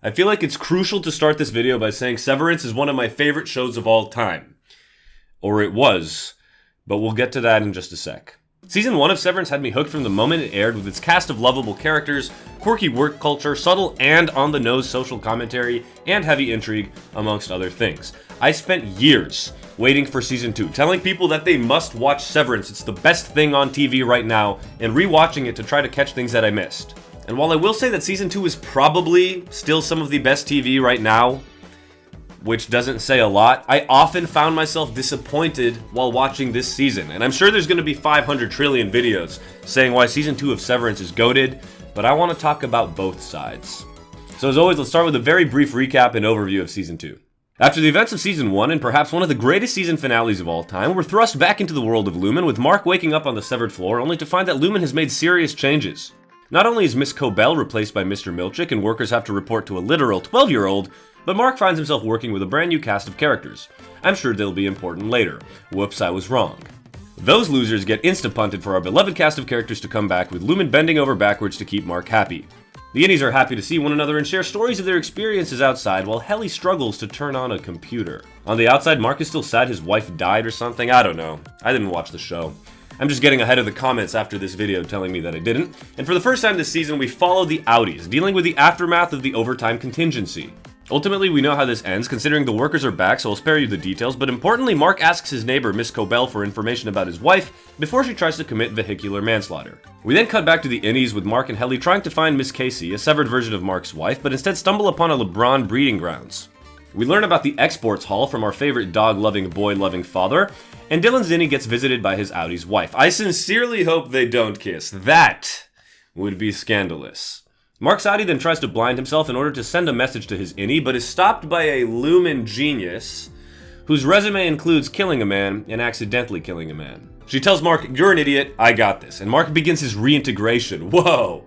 I feel like it's crucial to start this video by saying Severance is one of my favorite shows of all time. Or it was, but we'll get to that in just a sec. Season 1 of Severance had me hooked from the moment it aired with its cast of lovable characters, quirky work culture, subtle and on-the-nose social commentary, and heavy intrigue, amongst other things. I spent years waiting for Season 2, telling people that they must watch Severance, it's the best thing on TV right now, and rewatching it to try to catch things that I missed. And while I will say that Season 2 is probably still some of the best TV right now, which doesn't say a lot, I often found myself disappointed while watching this season. And I'm sure there's going to be 500 trillion videos saying why Season 2 of Severance is goated, but I want to talk about both sides. So as always, let's start with a very brief recap and overview of Season 2. After the events of Season 1, and perhaps one of the greatest season finales of all time, we're thrust back into the world of Lumen, with Mark waking up on the severed floor only to find that Lumen has made serious changes. Not only is Miss Cobell replaced by Mr. Milchick and workers have to report to a literal 12-year-old, but Mark finds himself working with a brand new cast of characters. I'm sure they'll be important later. Whoops, I was wrong. Those losers get insta-punted for our beloved cast of characters to come back, with Lumen bending over backwards to keep Mark happy. The innies are happy to see one another and share stories of their experiences outside, while Helly struggles to turn on a computer. On the outside, Mark is still sad his wife died or something, I don't know. I didn't watch the show. I'm just getting ahead of the comments after this video telling me that I didn't. And for the first time this season, we follow the Audis, dealing with the aftermath of the overtime contingency. Ultimately, we know how this ends, considering the workers are back, so I'll spare you the details, but importantly, Mark asks his neighbor, Miss Cobell, for information about his wife before she tries to commit vehicular manslaughter. We then cut back to the innies with Mark and Helly trying to find Miss Casey, a severed version of Mark's wife, but instead stumble upon a LeBron breeding grounds. We learn about the exports haul from our favorite dog-loving, boy-loving father, and Dylan's innie gets visited by his Audi's wife. I sincerely hope they don't kiss. That would be scandalous. Mark's Audi then tries to blind himself in order to send a message to his innie, but is stopped by a Lumen genius whose resume includes killing a man and accidentally killing a man. She tells Mark, "You're an idiot, I got this," and Mark begins his reintegration. Whoa!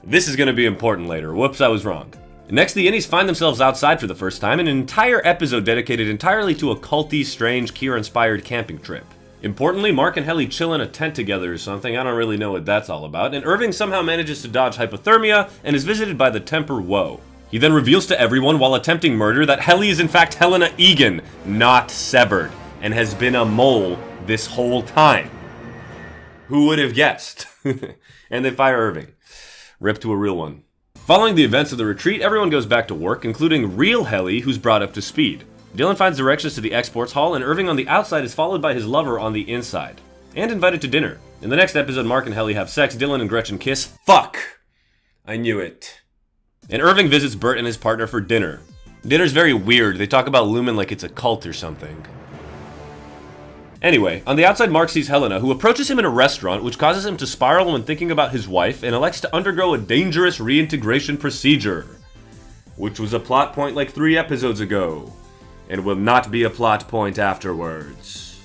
This is going to be important later. Whoops, I was wrong. Next, the innies find themselves outside for the first time, in an entire episode dedicated entirely to a culty, strange, Kira-inspired camping trip. Importantly, Mark and Helly chill in a tent together or something, I don't really know what that's all about, and Irving somehow manages to dodge hypothermia and is visited by the Temper Woe. He then reveals to everyone while attempting murder that Helly is in fact Helena Egan, not severed, and has been a mole this whole time. Who would have guessed? And they fire Irving. Rip to a real one. Following the events of the retreat, everyone goes back to work, including real Helly, who's brought up to speed. Dylan finds directions to the exports hall, and Irving on the outside is followed by his lover on the inside, and invited to dinner. In the next episode, Mark and Helly have sex, Dylan and Gretchen kiss. Fuck! I knew it. And Irving visits Bert and his partner for dinner. Dinner's very weird, they talk about Lumen like it's a cult or something. Anyway, on the outside, Mark sees Helena, who approaches him in a restaurant, which causes him to spiral when thinking about his wife, and elects to undergo a dangerous reintegration procedure. Which was a plot point like 3 episodes ago, and will not be a plot point afterwards.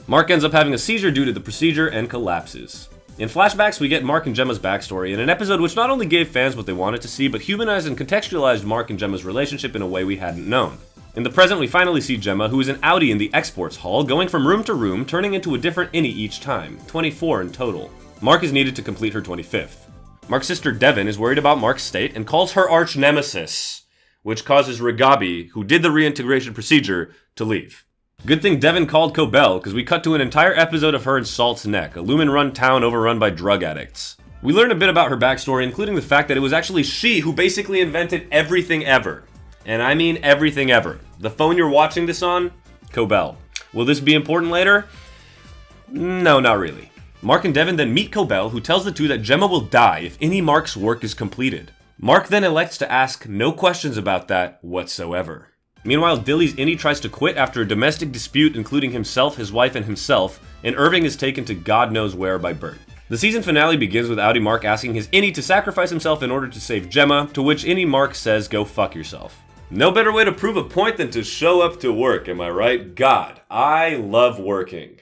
Mark ends up having a seizure due to the procedure and collapses. In flashbacks, we get Mark and Gemma's backstory in an episode which not only gave fans what they wanted to see, but humanized and contextualized Mark and Gemma's relationship in a way we hadn't known. In the present, we finally see Gemma, who is an Audi in the exports hall, going from room to room, turning into a different innie each time, 24 in total. Mark is needed to complete her 25th. Mark's sister Devin is worried about Mark's state and calls her arch nemesis, which causes Regabi, who did the reintegration procedure, to leave. Good thing Devin called Cobell, because we cut to an entire episode of her in Salt's Neck, a Lumen-run town overrun by drug addicts. We learn a bit about her backstory, including the fact that it was actually she who basically invented everything ever. And I mean everything ever. The phone you're watching this on? Cobell. Will this be important later? No, not really. Mark and Devin then meet Cobell, who tells the two that Gemma will die if any Mark's work is completed. Mark then elects to ask no questions about that whatsoever. Meanwhile, Dilly's innie tries to quit after a domestic dispute including himself, his wife, and himself, and Irving is taken to God knows where by Bert. The season finale begins with Audi Mark asking his innie to sacrifice himself in order to save Gemma, to which innie Mark says, "Go fuck yourself." No better way to prove a point than to show up to work, am I right? God, I love working.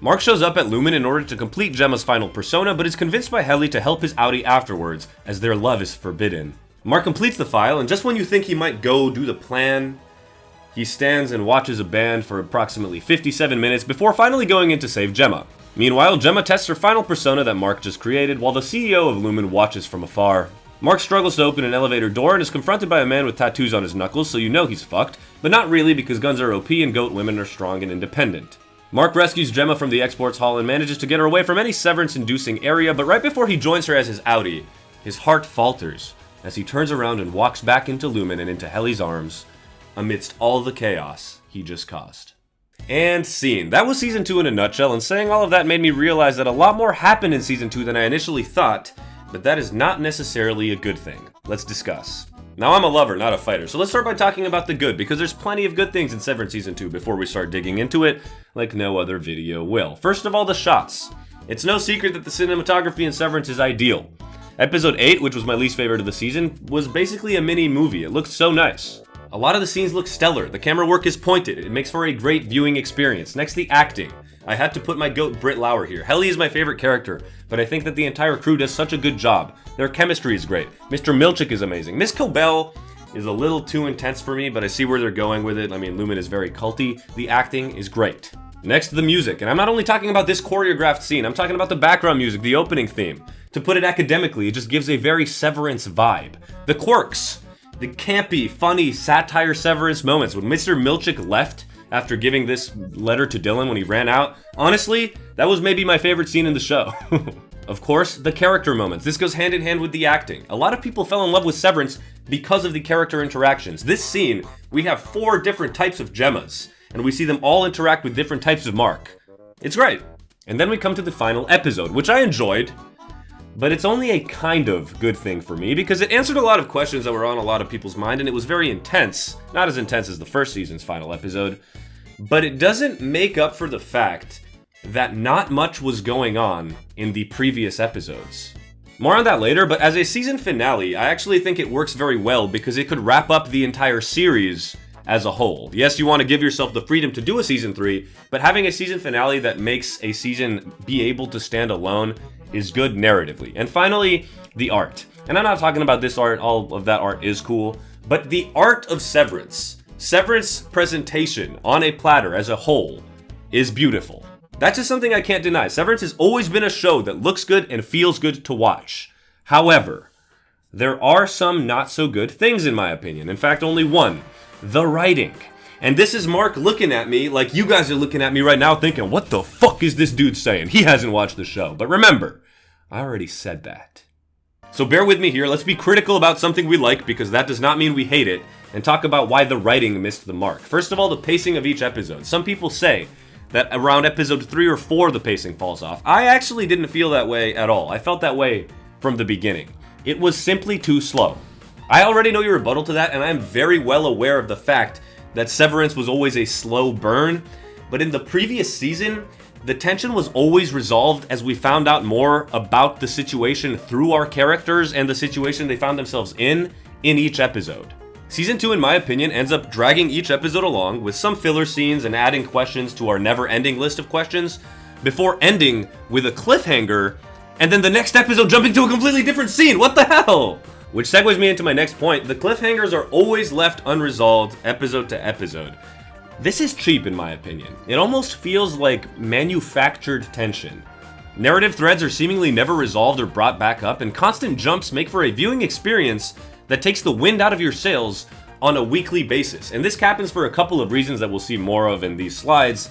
Mark shows up at Lumen in order to complete Gemma's final persona, but is convinced by Helly to help his Audi afterwards, as their love is forbidden. Mark completes the file, and just when you think he might go do the plan, he stands and watches a band for approximately 57 minutes before finally going in to save Gemma. Meanwhile, Gemma tests her final persona that Mark just created, while the CEO of Lumen watches from afar. Mark struggles to open an elevator door and is confronted by a man with tattoos on his knuckles, so you know he's fucked, but not really because guns are OP and goat women are strong and independent. Mark rescues Gemma from the exports hall and manages to get her away from any severance-inducing area, but right before he joins her as his outie, his heart falters as he turns around and walks back into Lumen and into Helly's arms, amidst all the chaos he just caused. And scene. That was Season 2 in a nutshell, and saying all of that made me realize that a lot more happened in Season 2 than I initially thought, but that is not necessarily a good thing. Let's discuss. Now, I'm a lover, not a fighter, so let's start by talking about the good, because there's plenty of good things in Severance Season 2 before we start digging into it, like no other video will. First of all, the shots. It's no secret that the cinematography in Severance is ideal. Episode 8, which was my least favorite of the season, was basically a mini movie. It looked so nice. A lot of the scenes look stellar. The camera work is pointed. It makes for a great viewing experience. Next, the acting. I had to put my goat Britt Lauer here. Helly is my favorite character, but I think that the entire crew does such a good job. Their chemistry is great. Mr. Milchick is amazing. Miss Cobell is a little too intense for me, but I see where they're going with it. I mean, Lumen is very culty. The acting is great. Next, the music. And I'm not only talking about this choreographed scene, I'm talking about the background music, the opening theme. To put it academically, it just gives a very Severance vibe. The quirks. The campy, funny, satire Severance moments. When Mr. Milchick left after giving this letter to Dylan when he ran out, honestly, that was maybe my favorite scene in the show. Of course, the character moments. This goes hand in hand with the acting. A lot of people fell in love with Severance because of the character interactions. This scene, we have 4 different types of Gemmas, and we see them all interact with different types of Mark. It's great. And then we come to the final episode, which I enjoyed, but it's only a kind of good thing for me because it answered a lot of questions that were on a lot of people's mind, and it was very intense. Not as intense as the first season's final episode, but it doesn't make up for the fact that not much was going on in the previous episodes. More on that later, but as a season finale, I actually think it works very well because it could wrap up the entire series as a whole. Yes, you want to give yourself the freedom to do a season 3, but having a season finale that makes a season be able to stand alone is good narratively. And finally, the art. And I'm not talking about this art, all of that art is cool, but the art of Severance. Severance presentation on a platter as a whole is beautiful. That's just something I can't deny. Severance has always been a show that looks good and feels good to watch. However, there are some not so good things in my opinion. In fact, only one. The writing. And this is Mark looking at me like you guys are looking at me right now thinking, what the fuck is this dude saying? He hasn't watched the show. But remember, I already said that. So bear with me here. Let's be critical about something we like because that does not mean we hate it, and talk about why the writing missed the mark. First of all, the pacing of each episode. Some people say that around episode 3 or 4 the pacing falls off. I actually didn't feel that way at all. I felt that way from the beginning. It was simply too slow. I already know your rebuttal to that, and I am very well aware of the fact that Severance was always a slow burn, but in the previous season, the tension was always resolved as we found out more about the situation through our characters and the situation they found themselves in each episode. Season 2, in my opinion, ends up dragging each episode along with some filler scenes and adding questions to our never-ending list of questions before ending with a cliffhanger and then the next episode jumping to a completely different scene. What the hell? Which segues me into my next point. The cliffhangers are always left unresolved episode to episode. This is cheap in my opinion. It almost feels like manufactured tension. Narrative threads are seemingly never resolved or brought back up, and constant jumps make for a viewing experience that takes the wind out of your sails on a weekly basis. And this happens for a couple of reasons that we'll see more of in these slides.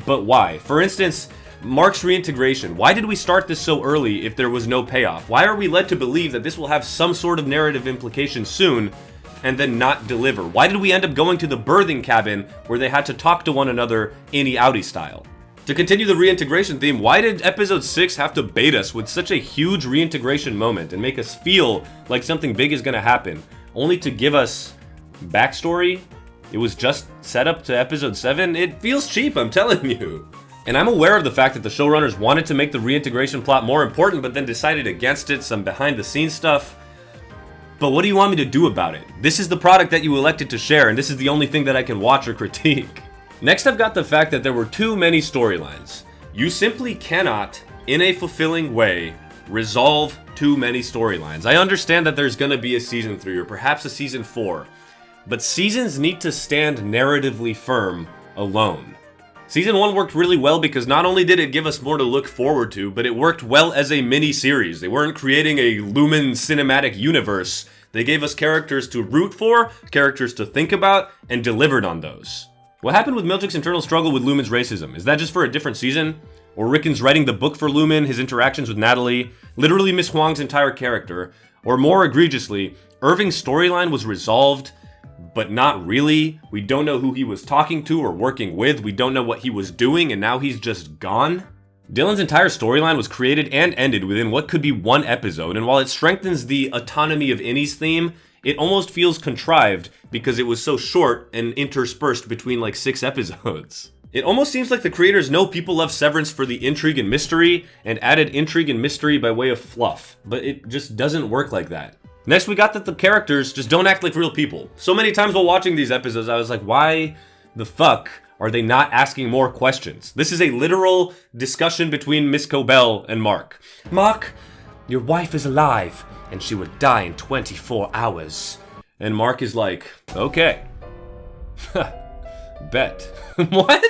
But why? For instance, Mark's reintegration. Why did we start this so early if there was no payoff? Why are we led to believe that this will have some sort of narrative implication soon and then not deliver? Why did we end up going to the birthing cabin where they had to talk to one another innie-outie style? To continue the reintegration theme, why did episode 6 have to bait us with such a huge reintegration moment and make us feel like something big is going to happen, only to give us backstory? It was just set up to episode 7? It feels cheap, I'm telling you. And I'm aware of the fact that the showrunners wanted to make the reintegration plot more important, but then decided against it, some behind-the-scenes stuff. But what do you want me to do about it? This is the product that you elected to share, and this is the only thing that I can watch or critique. Next, I've got the fact that there were too many storylines. You simply cannot, in a fulfilling way, resolve too many storylines. I understand that there's gonna be a season 3 or perhaps a season 4, but seasons need to stand narratively firm alone. Season 1 worked really well because not only did it give us more to look forward to, but it worked well as a mini-series. They weren't creating a Lumen cinematic universe. They gave us characters to root for, characters to think about, and delivered on those. What happened with Miltic's internal struggle with Lumen's racism? Is that just for a different season? Or Rickon's writing the book for Lumen, his interactions with Natalie, literally Miss Huang's entire character? Or more egregiously, Irving's storyline was resolved, but not really. We don't know who he was talking to or working with. We don't know what he was doing, and now he's just gone. Dylan's entire storyline was created and ended within what could be one episode, and while it strengthens the autonomy of Innie's theme, it almost feels contrived because it was so short and interspersed between like 6 episodes. It almost seems like the creators know people love Severance for the intrigue and mystery, and added intrigue and mystery by way of fluff, but it just doesn't work like that. Next, we got that the characters just don't act like real people. So many times while watching these episodes, I was like, why the fuck are they not asking more questions? This is a literal discussion between Miss Cobell and Mark. Mark, your wife is alive, and she would die in 24 hours. And Mark is like, okay. Bet. What?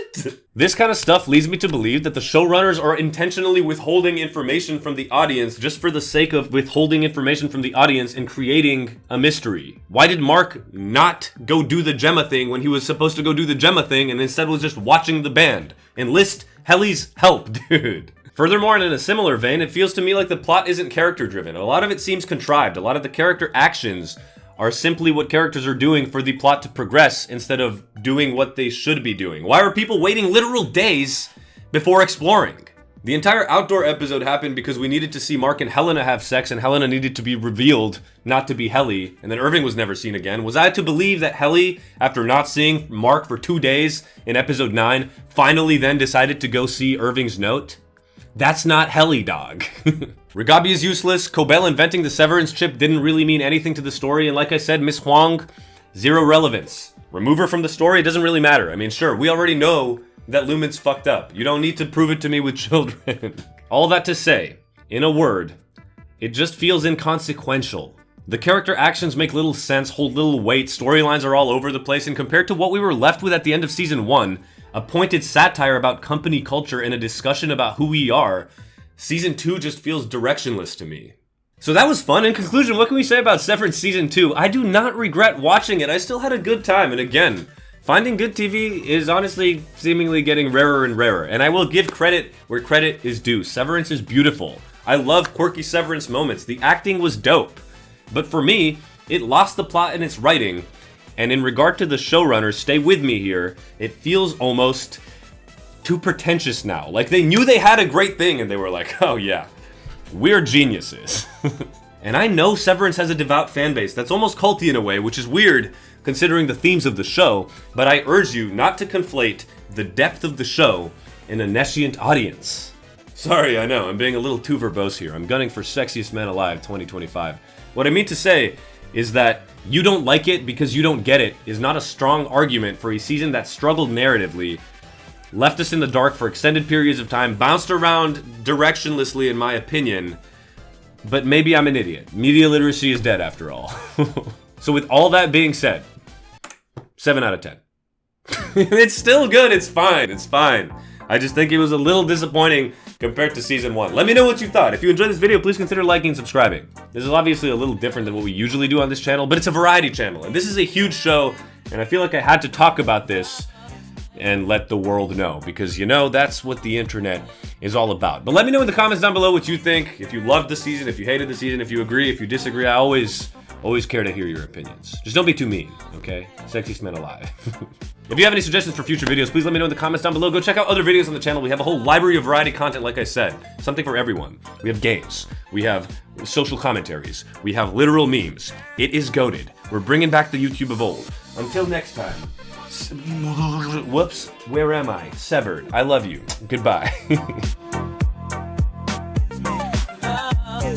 This kind of stuff leads me to believe that the showrunners are intentionally withholding information from the audience just for the sake of withholding information from the audience and creating a mystery. Why did Mark not go do the Gemma thing when he was supposed to go do the Gemma thing and instead was just watching the band? Enlist Helly's help, dude. Furthermore, and in a similar vein, it feels to me like the plot isn't character-driven. A lot of it seems contrived. A lot of the character actions are simply what characters are doing for the plot to progress instead of doing what they should be doing. Why are people waiting literal days before exploring? The entire outdoor episode happened because we needed to see Mark and Helena have sex, and Helena needed to be revealed not to be Helly, and then Irving was never seen again. Was I to believe that Helly, after not seeing Mark for 2 days in episode 9, finally then decided to go see Irving's note? That's not Helly, dog. Rigabi is useless. Cobell inventing the Severance chip didn't really mean anything to the story, and like I said, Miss Huang, zero relevance. Remove her from the story, it doesn't really matter. I mean, sure, we already know that Lumen's fucked up. You don't need to prove it to me with children. All that to say, in a word, it just feels inconsequential. The character actions make little sense, hold little weight, storylines are all over the place, and compared to what we were left with at the end of season 1, a pointed satire about company culture and a discussion about who we are, season 2 just feels directionless to me. So that was fun. In conclusion, what can we say about Severance season 2? I do not regret watching it. I still had a good time, and again, finding good TV is honestly seemingly getting rarer and rarer, and I will give credit where credit is due. Severance is beautiful. I love quirky Severance moments. The acting was dope. But for me, it lost the plot in its writing, and in regard to the showrunners, stay with me here, it feels almost too pretentious now. Like they knew they had a great thing and they were like, oh yeah, we're geniuses. And I know Severance has a devout fan base that's almost culty in a way, which is weird considering the themes of the show, but I urge you not to conflate the depth of the show and a nescient audience. Sorry, I know, I'm being a little too verbose here. I'm gunning for Sexiest Man Alive 2025. What I mean to say is that you don't like it because you don't get it is not a strong argument for a season that struggled narratively, left us in the dark for extended periods of time, bounced around directionlessly in my opinion, but maybe I'm an idiot. Media literacy is dead after all. So with all that being said, 7 out of 10. It's still good, it's fine, it's fine. I just think it was a little disappointing compared to season 1. Let me know what you thought. If you enjoyed this video, please consider liking and subscribing. This is obviously a little different than what we usually do on this channel, but it's a variety channel, and this is a huge show, and I feel like I had to talk about this and let the world know, because you know, that's what the internet is all about. But let me know in the comments down below what you think, if you loved the season, if you hated the season, if you agree, if you disagree. I always care to hear your opinions. Just don't be too mean, okay? Sexiest man alive. If you have any suggestions for future videos, please let me know in the comments down below. Go check out other videos on the channel. We have a whole library of variety content, like I said. Something for everyone. We have games. We have social commentaries. We have literal memes. It is goated. We're bringing back the YouTube of old. Until next time. Whoops. Where am I? Severed. I love you. Goodbye.